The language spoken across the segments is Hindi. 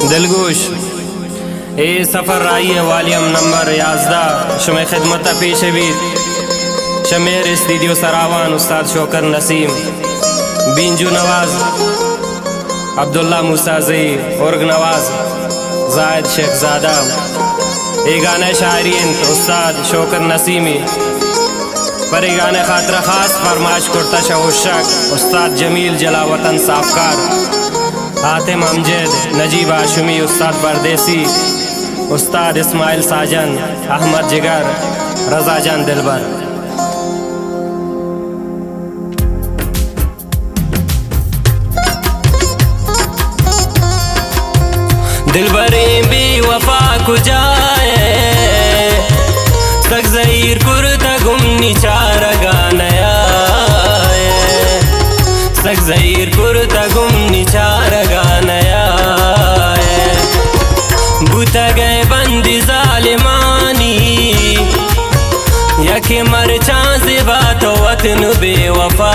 दिलगोश ए सफ़र आई है वालियम नंबर 11 शुमे खिदमत पेश बीर शमेर स्टूडियो सरावान उस्ताद शौकर नसीम बींजू नवाज अब्दुल्ला मूसा ज़ई उर्ग नवाज जायद शेखजादा ए गाने शायरीन उस्ताद शौकर नसीमी पर ए गाने खातिर खास फरमाइश करता शक उस्ताद जमील जलावतन साफकार आतिम अमजद नजीब आशुमी उस्ताद परदेसी उस्ताद इस्माइल साजन अहमद जिगर रजा जान दिलबर। दिलबरे बेवफा को जाए तक ज़हीर कुर्ता गुमनी चार गानया तक ज़हीर कुर्ता गुमनी चार गानया बुता गए बंदी जालिमानी यके मर चांसे बात वतन बेवफा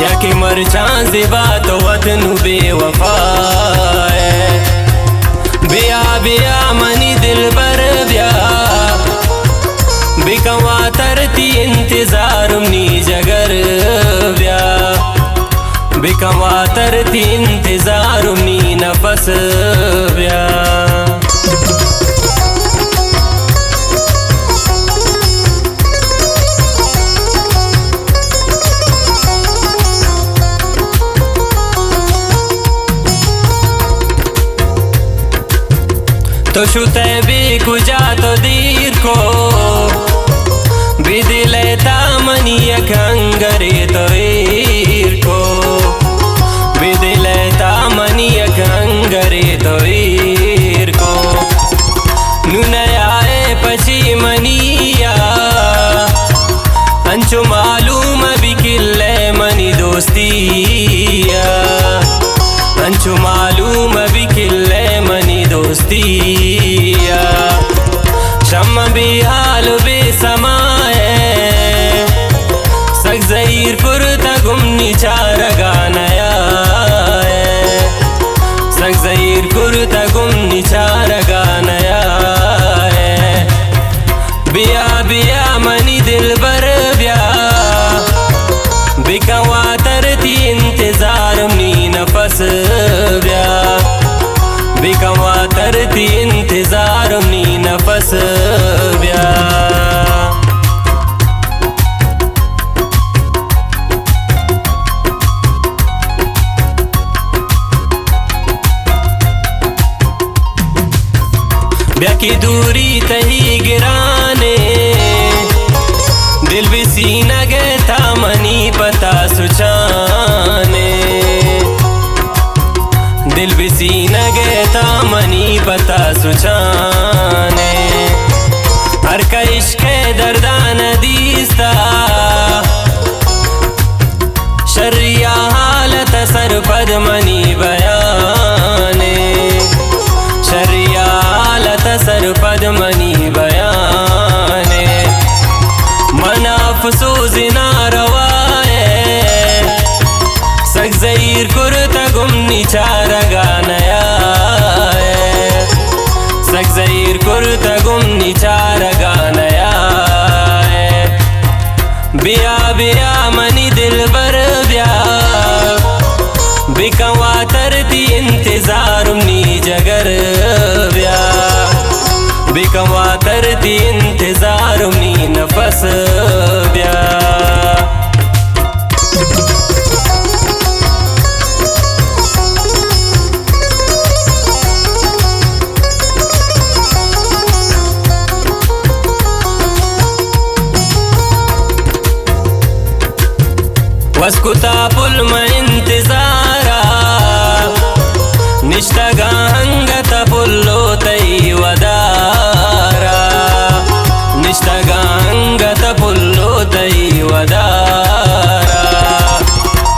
यके मर चांसे बात वतन बेवफा बिया बिया मनी दिल बर ब्या बिकवा तरती इंतजार नी जगर ब्या बिकवा तरती इंतजार नी नफस ब्या। तो शुते भी कुजा तो दीर को बिदिले तामनी यकंगरे तो ईर को बिदिले तामनी यकंगरे तो ईर को नुनयाए पची मनिया अंचु मालूम बिकिल्ले मनी दोस्तिया अंचु मालूम बिकिल्ले मनी दोस्तिया शम्म बिहाल बेसमाए सक ज़हीर कुर्ता गुमनी चार गानया सक ज़हीर कुर्ता गुमनी चार गानया बिया बिया मनी दिल बर ब्या बिकवा तरती इंतजार नी नफस ब्या बिकवा तरती इंतजार नी नफस ब्या। ब्या की दूरी तही गिराने दिल भी सीना गए था मनी पता सुचाने दिल भी सीना गए था मनी पता सुचाने हर का इश्क दर्दान दीस्ता शर्रिया हालत सरपद मनी बयाने शर्रिया हालत सरपद मनी बयाने मना अफसोस ना रवाए सक ज़हीर कुर्ता गुमनी चार गानया सक ज़हीर कुर्ता गुमनी चार गानया बिया बिया मनी दिल बर ब्या बिकवा तरती इंतजार नी जगर ब्या बिकवा तरती इंतजार नी नफस ब्या। वस्कुता पुल में इंतजारा निष्ठगा हंगत पुल्लो तई वदारा निष्ठगा हंगत पुल्लो तई वदारा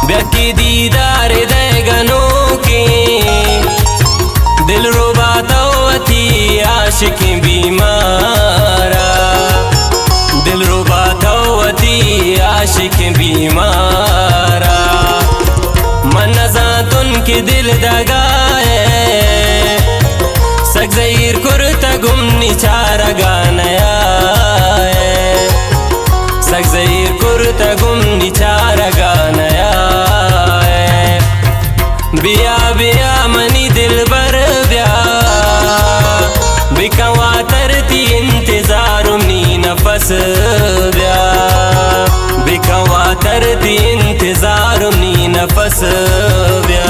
व्यक्ति दीदार दे गनो की दिल रुबा तवती आशिक बीमारा दिल रुबा तवती आशिक बीमारा मन की दिल दगा चारा गानया सगजैर कुर्ता गुमनी चारा गानया बिया बिया मनी दिल बर ब्या बिकवा तरती इंतजारुमनी नफस ब्या बिकवा तरती इंतजारुमनी नफस ब्या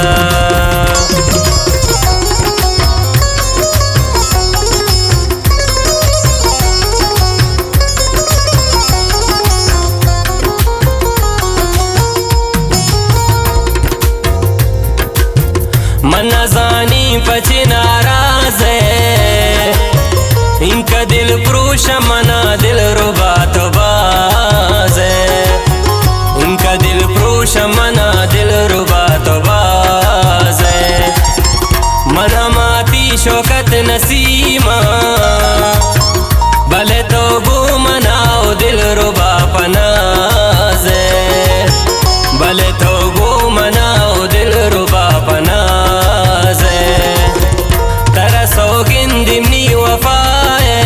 मना जानी पची नाराज है इनका दिल प्रोश मना दिल रुबा तो बाज है इनका दिल प्रोश मना दिल रुबा तो बाज है मना माती शौकत नसीमा भले तो गो मनाओ दिल रुबा पनाज है भले तो गो मनाओ दिल रुबा पनाज है तरा सौगिंदिमनी वफाए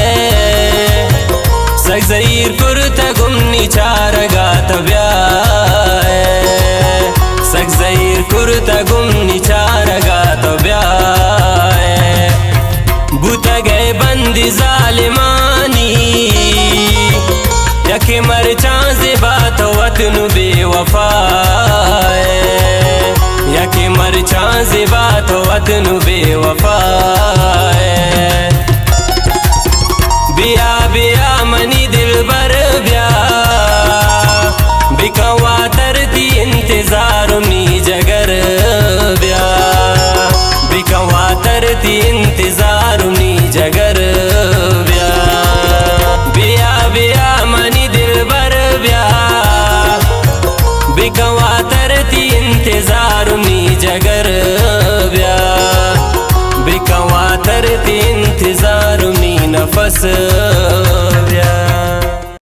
सगजैर कुर्ता गुमनी चारा गात ब्याए सगजैर कुर्ता गुमनी चारा गात ब्याए बुता गए बंदी जालिमानी यके मर चांसे बात वतनु बेवफाए यके मर चांसे बात वतनु बेवफाए बिया बिया मनी दिल बर ब्या बिकवा तरती इंतजारुमनी जगर ब्या बिकवा तरती इंतजारुमनी